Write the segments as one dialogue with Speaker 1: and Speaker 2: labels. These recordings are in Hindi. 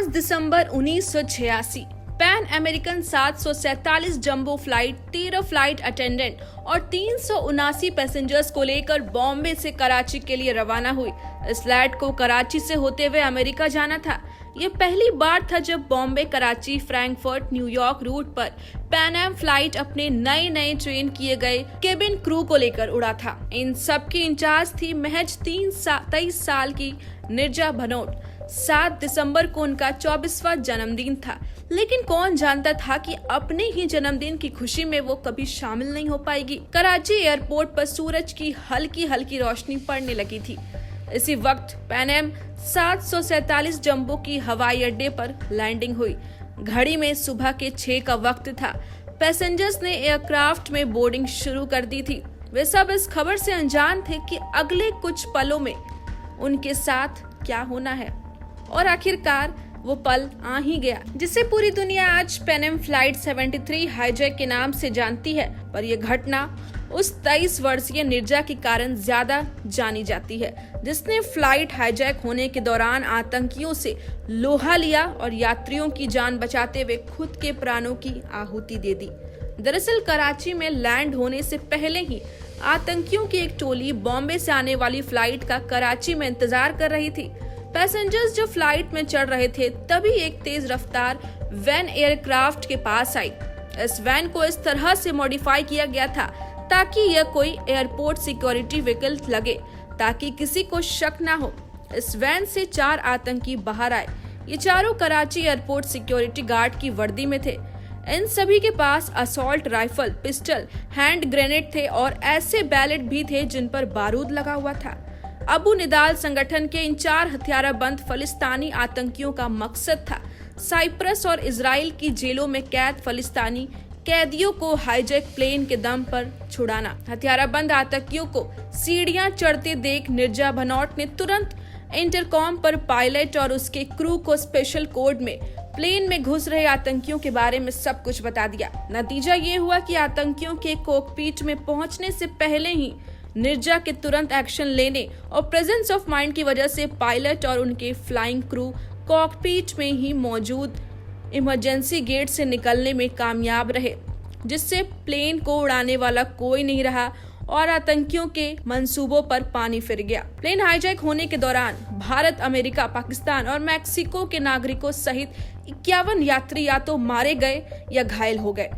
Speaker 1: 5 दिसंबर 1986 pan American 747 jumbo flight 13 flight attendant और 379 पैसेंजर्स को लेकर बॉम्बे से कराची के लिए रवाना हुई। इस फ्लाइट को कराची से होते हुए अमेरिका जाना था। ये पहली बार था जब Bombay, Karachi, Frankfurt, New York route पर पैन एम फ्लाइट अपने नए ट्रेन किए गए केबिन क्रू को लेकर उड़ा था। इन सब की इंचार्ज थी महज 23 साल की निर्जा भनोट। 7 दिसंबर को उनका 24वां जन्मदिन था, लेकिन कौन जानता था कि अपने ही जन्मदिन की खुशी में वो कभी शामिल नहीं हो पाएगी। कराची एयरपोर्ट पर सूरज की हल्की रोशनी पड़ने लगी थी। इसी वक्त पैन एम 747 जंबो की हवाई अड्डे पर लैंडिंग हुई। घड़ी में सुबह के 6 का वक्त था। पैसेंजर्स ने एयरक्राफ्ट में बोर्डिंग शुरू कर दी थी। वे सब इस खबर से अनजान थे कि अगले कुछ पलों में उनके साथ क्या होना है, और आखिरकार वो पल आ ही गया जिसे पूरी दुनिया आज पैन एम फ्लाइट 73 हाईजैक के नाम से जानती है। पर यह घटना उस 23 वर्षीय निर्जा के कारण ज्यादा जानी जाती है, जिसने फ्लाइट हाईजैक होने के दौरान आतंकियों से लोहा लिया और यात्रियों की जान बचाते हुए खुद के प्राणों की आहुति दे दी। दरअसल कराची में लैंड होने से पहले ही आतंकियों की एक टोली बॉम्बे से आने वाली फ्लाइट का कराची में इंतजार कर रही थी। पैसेंजर्स जो फ्लाइट में चढ़ रहे थे, तभी एक तेज रफ्तार वैन एयरक्राफ्ट के पास आई। इस वैन को इस तरह से मॉडिफाई किया गया था ताकि यह कोई एयरपोर्ट सिक्योरिटी व्हीकल लगे, ताकि किसी को शक ना हो। इस वैन से 4 आतंकी बाहर आए। ये चारों कराची एयरपोर्ट सिक्योरिटी गार्ड की वर्दी में थे। इन सभी के पास assault rifle, pistol, hand grenade थे और ऐसे बैलेट भी थे जिन पर बारूद लगा हुआ था। अबू निदाल संगठन के इन 4 हथियारबंद फलिस्तानी आतंकियों का मकसद था साइप्रस और इजराइल की जेलों में कैद फलिस्तानी कैदियों को हाईजैक प्लेन के दम पर छुड़ाना। हथियारबंद आतंकियों को सीढ़ियां चढ़ते देख निर्जा भनोट ने तुरंत इंटरकॉम पर पायलट और उसके क्रू को स्पेशल कोड में प्लेन में घुस रहे आतंकियों के बारे में सब कुछ बता दिया। नतीजा ये हुआ कि आतंकियों के कॉकपिट में पहुंचने से पहले ही निर्जा के तुरंत एक्शन लेने और प्रेजेंस ऑफ माइंड की वजह से पायलट और उनके फ्लाइंग क्रू कॉकपिट में ही मौजूद इमरजेंसी गेट से निकलने में कामयाब रहे, जिससे प्लेन को उड़ाने वाला कोई नहीं रहा और आतंकियों के मंसूबों पर पानी फिर गया। प्लेन हाईजैक होने के दौरान भारत, अमेरिका, पाकिस्तान और मैक्सिको के नागरिकों सहित 51 यात्री या तो मारे गए या घायल हो गए।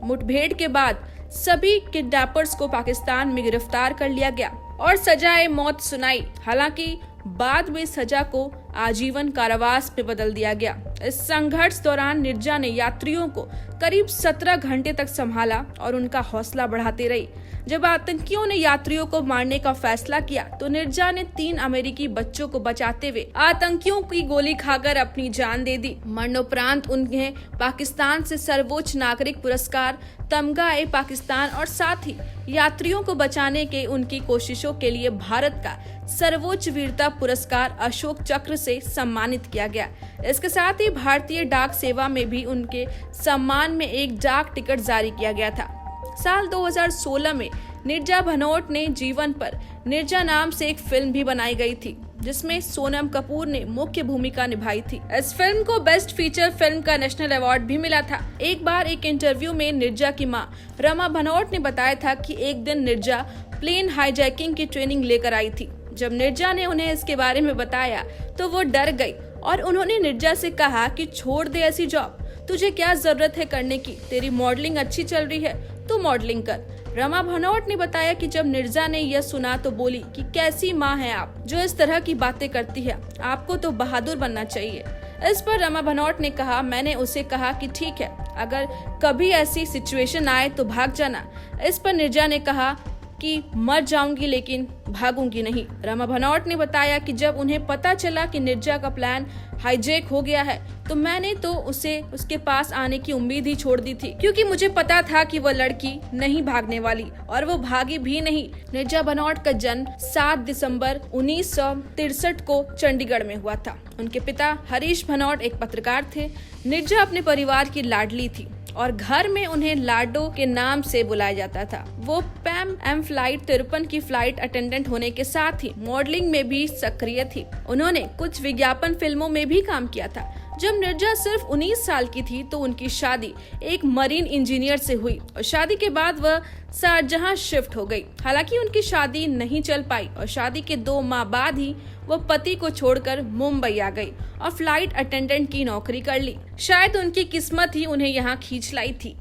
Speaker 1: मुठभेड़ के बाद सभी किडनैपर्स को पाकिस्तान में गिरफ्तार कर लिया गया और सजाए मौत सुनाई। हालांकि बाद में सजा को आजीवन कारावास में बदल दिया गया। इस संघर्ष दौरान निर्जा ने यात्रियों को करीब 17 घंटे तक संभाला और उनका हौसला बढ़ाती रही। जब आतंकियों ने यात्रियों को मारने का फैसला किया तो निर्जा ने 3 अमेरिकी बच्चों को बचाते हुए आतंकियों की गोली खाकर अपनी जान दे दी। मरणोपरांत उन्हें पाकिस्तान से सर्वोच्च नागरिक पुरस्कार तमगा-ए पाकिस्तान और साथ ही यात्रियों को बचाने के उनकी कोशिशों के लिए भारत का सर्वोच्च वीरता पुरस्कार अशोक चक्र से सम्मानित किया गया। इसके साथ ही भारतीय डाक सेवा में भी उनके सम्मान में एक डाक टिकट जारी किया गया था। साल 2016 में निर्जा भनोट ने जीवन पर निर्जा नाम से एक फिल्म भी बनाई गई थी, जिसमें सोनम कपूर ने मुख्य भूमिका निभाई थी। इस फिल्म को बेस्ट फीचर फिल्म का नेशनल अवार्ड भी मिला था। एक बार एक इंटरव्यू में निर्जा की मां रमा भनोट ने बताया था कि एक दिन निर्जा प्लेन हाईजैकिंग की ट्रेनिंग लेकर आई थी। जब निर्जा ने उन्हें इसके बारे में बताया तो वो डर गई और उन्होंने निर्जा से कहा कि छोड़ दे ऐसी जॉब, तुझे क्या जरूरत है करने की, तेरी मॉडलिंग अच्छी चल रही है, तू मॉडलिंग कर। रमा भनोट ने बताया कि जब निर्जा ने यह सुना तो बोली कि कैसी माँ है आप जो इस तरह की बातें करती है, आपको तो बहादुर बनना चाहिए। इस पर रमा भनोट ने कहा, मैंने उसे कहा कि ठीक है, अगर कभी ऐसी सिचुएशन आए तो भाग जाना। इस पर निर्जा ने कहा कि मर जाऊंगी लेकिन भागूंगी नहीं। रमा भनोट ने बताया कि जब उन्हें पता चला कि निर्जा का प्लान हाईजैक हो गया है तो मैंने तो उसे उसके पास आने की उम्मीद ही छोड़ दी थी, क्योंकि मुझे पता था कि वह लड़की नहीं भागने वाली और वो भागी भी नहीं। निर्जा भनोट का जन्म 7 दिसंबर 1963 को चंडीगढ़ में हुआ था। उनके पिता हरीश भनोट एक पत्रकार थे। निर्जा अपने परिवार की लाडली थी और घर में उन्हें लाडो के नाम से बुलाया जाता था। वो पैन एम फ्लाइट 53 की फ्लाइट अटेंडेंट होने के साथ ही मॉडलिंग में भी सक्रिय थी। उन्होंने कुछ विज्ञापन फिल्मों में भी काम किया था। जब निर्जा सिर्फ 19 साल की थी तो उनकी शादी एक मरीन इंजीनियर से हुई और शादी के बाद वह शारजहां शिफ्ट हो गई। हालांकि उनकी शादी नहीं चल पाई और शादी के 2 माह बाद ही वह पति को छोड़कर मुंबई आ गई और फ्लाइट अटेंडेंट की नौकरी कर ली। शायद उनकी किस्मत ही उन्हें यहाँ खींच लाई थी।